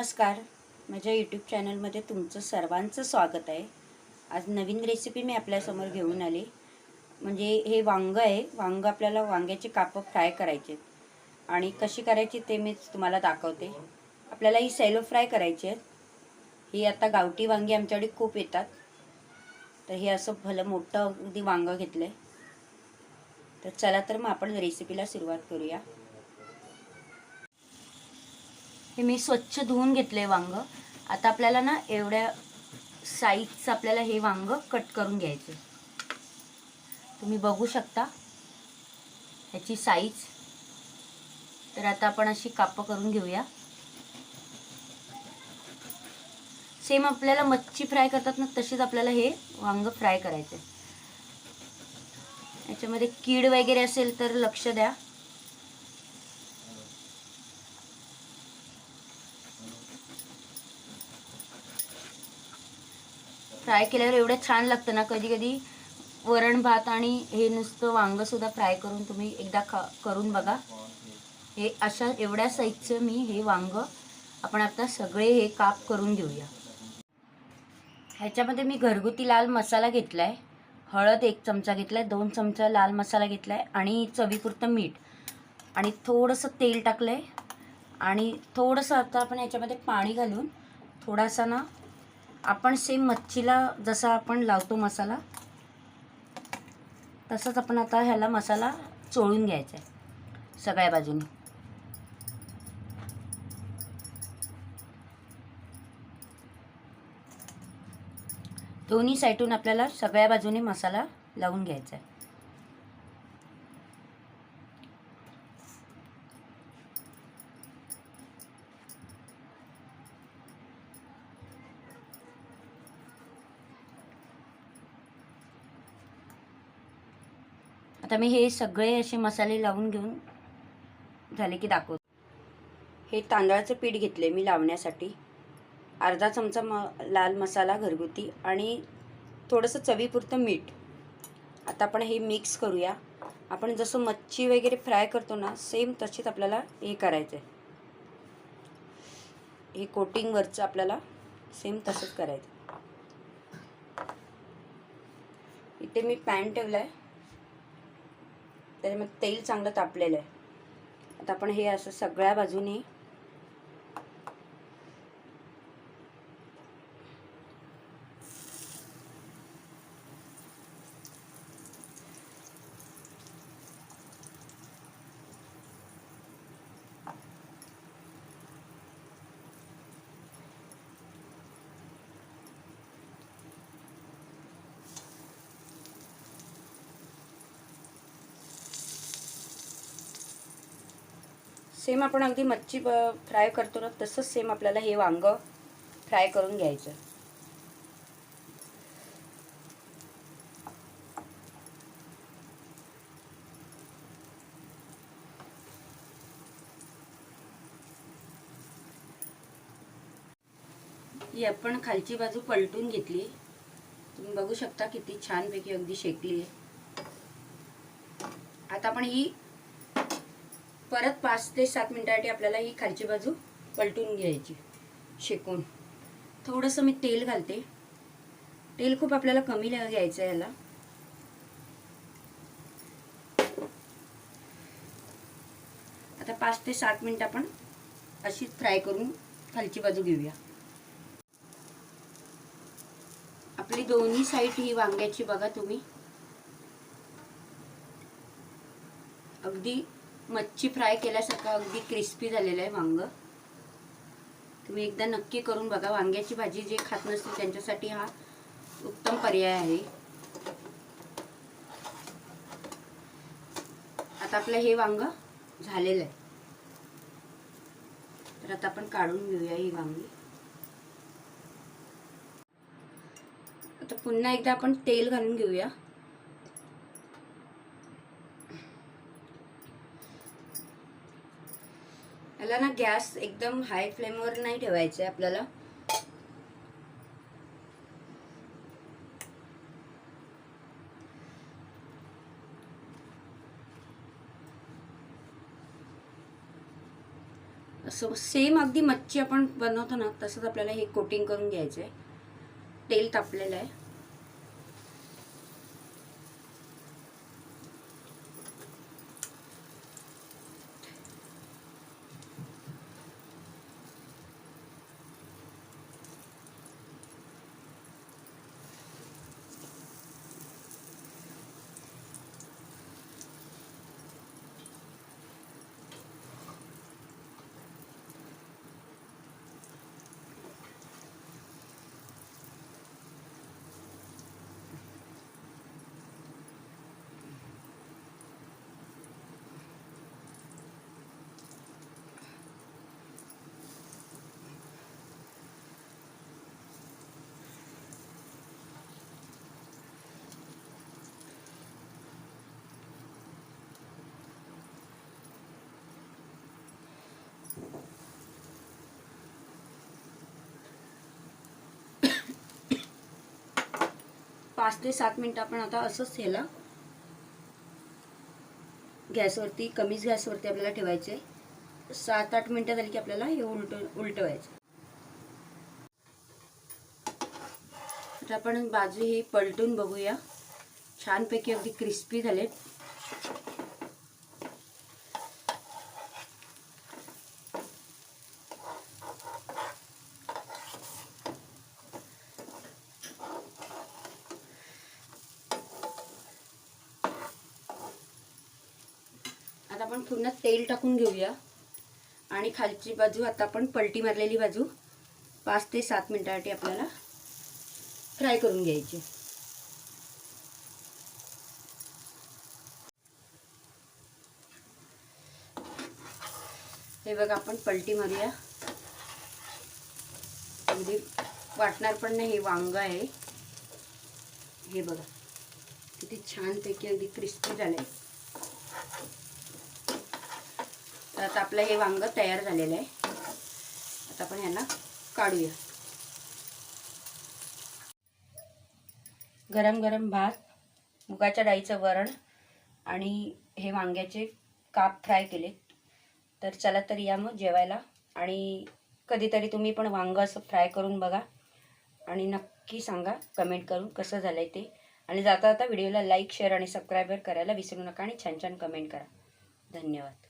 नमस्कार, माझ्या यूट्यूब चॅनलमध्ये तुमचं सर्वांचं स्वागत आहे। आज नवीन रेसिपी मी आपल्यासमोर घेऊन आली। म्हणजे हे वांगं आहे। वांगं आपल्याला वांग्याचे कापं फ्राय करायचे आणि कशी करायची ते मी तुम्हाला दाखवते। आपल्याला ही सॅलो फ्राय करायची आहे। ही आता गावठी वांगी आमच्याकडे खूप येतात, तर हे असं भलं मोठं अगदी वांगं घेतलं आहे। तर चला तर मग आपण रेसिपीला सुरुवात करूया। हे मी स्वच्छ धुवून घेतले वांग। आता आपल्याला ना एवढ्या साईजचं आपल्याला हे वांग कट करून घ्यायचे। तुम्ही बघू शकता ह्याची साईज। तर आता आपण अशी कापं करून घेऊया। सेम आपल्याला मच्छी फ्राय करतात ना तशीच आपल्याला हे वांग फ्राय करायचे। याच्यामध्ये कीड वगैरे असेल तर लक्ष द्या। फ्राय केल्यावर एवढं छान लागतं ना, कधी कधी वरण भात आणि हे नुसतं वांग सुद्धा फ्राय करून तुम्ही एकदा करून बघा। हे अशा एवढ्या साईजचं मी हे वांग आपण आता सगळे हे काप करून घेऊया। ह्याच्यामध्ये मी घरगुती लाल मसाला घेतलाय, हळद 1 चमचा घेतलाय, 2 चमचा लाल मसाला घेतलाय आणि चवीपुरतं मीठ आणि थोडंसं तेल टाकलंय आणि थोडंसं आता आपण ह्याच्यामध्ये पाणी घालून थोडासा ना आपण सेम मच्छीला जसा आपण लावतो मसाला तसंच आपण आता ह्याला मसाला चोळून घ्यायचा आहे सगळ्या बाजूने। दोन्ही साईडून आपल्याला सगळ्या बाजूने मसाला लावून घ्यायचा आहे। आता मी हे सगळे असे मसाले लावून घेऊन झाले की दाखवतो। हे तांदळाचं पीठ घेतले मी लावण्यासाठी, अर्धा चमचा लाल मसाला घरगुती आणि थोडंसं चवीपुरतं मीठ। आता आपण हे मिक्स करूया। आपण जसं मच्छी वगैरे फ्राय करतो ना सेम तशीच आपल्याला हे करायचं आहे। हे कोटिंग वरचं आपल्याला सेम तसंच करायचं। इथे मी पॅन ठेवला आहे, त्याच्यामध्ये तेल चांगलं तापलेलं आहे। आता आपण हे असं सगळ्या बाजूने सेम आपण अगदी मच्छी फ्राय करतो ना तसंच सेम आपल्याला हे वांग फ्राय करून घ्यायचं। ही आपण खालची बाजू पलटून घेतली, तुम्ही बघू शकता किती छानपैकी अगदी शेकली आहे। आता आपण ही परत 5 ते 7 मिनिटांसाठी आपल्याला ही खालची बाजू पलटून घ्यायची शेकून। थोडंसं मी तेल घालते, तेल खूप आपल्याला कमी घ्यायचं आहे याला। आता 5 ते 7 मिनिट आपण अशीच फ्राय करून खालची बाजू घेऊया। आपली दोन्ही साईड ही वांग्याची बघा तुम्ही अगदी मच्छी फ्राय केल्यासारखं अगदी क्रिस्पी झालेलं आहे वांग। तुम्ही एकदा नक्की करून बघा। वांग्याची भाजी जे खात नसतील त्यांच्यासाठी हा उत्तम पर्याय आहे। आता आपलं हे वांग झालेलं आहे, तर आता आपण काढून घेऊया ही वांगी। आता पुन्हा एकदा आपण तेल घालून घेऊया। याला ना गॅस एकदम हाय फ्लेमवर नाही ठेवायचं आहे आपल्याला। असं सेम अगदी मच्छी आपण बनवतो ना तसंच आपल्याला हे कोटिंग करून घ्यायचं आहे. तेल तापलेलं आहे. पाच ते 7 मिनिटं आपण आता असंच ह्याला गॅसवरती, कमीच गॅसवरती आपल्याला ठेवायचं आहे. 7-8 मिनिटं झाली की आपल्याला हे उलटवायचं. आता आपण बाजू हे पलटून बघूया. छानपैकी अगदी क्रिस्पी झाले. आता आपण पुन्हा तेल टाकून घेऊया आणि खालची बाजू आता आपण पलटी मारलेली बाजू 5 ते 7 मिनिटांसाठी आपल्याला फ्राय करून घ्यायची. हे बघा आपण पलटी मारूया. अगदी वाटणार पण नाही हे वांग आहे. हे बघा किती छानपैकी अगदी क्रिस्पी झालंय. तर आता आपलं हे वांग तयार झालेलं आहे. आता आपण ह्याला काढूया. गरम गरम भात, मुगाच्या डाळीचं वरण आणि हे वांग्याचे काप फ्राय केले. तर चला तर या मग जेवायला. आणि कधीतरी तुम्ही पण वांग असं फ्राय करून बघा आणि नक्की सांगा कमेंट करून कसं झालं आहे ते. आणि जाता जाता व्हिडिओला लाईक, शेअर आणि सबस्क्राईब करायला विसरू नका आणि छान छान कमेंट करा. धन्यवाद.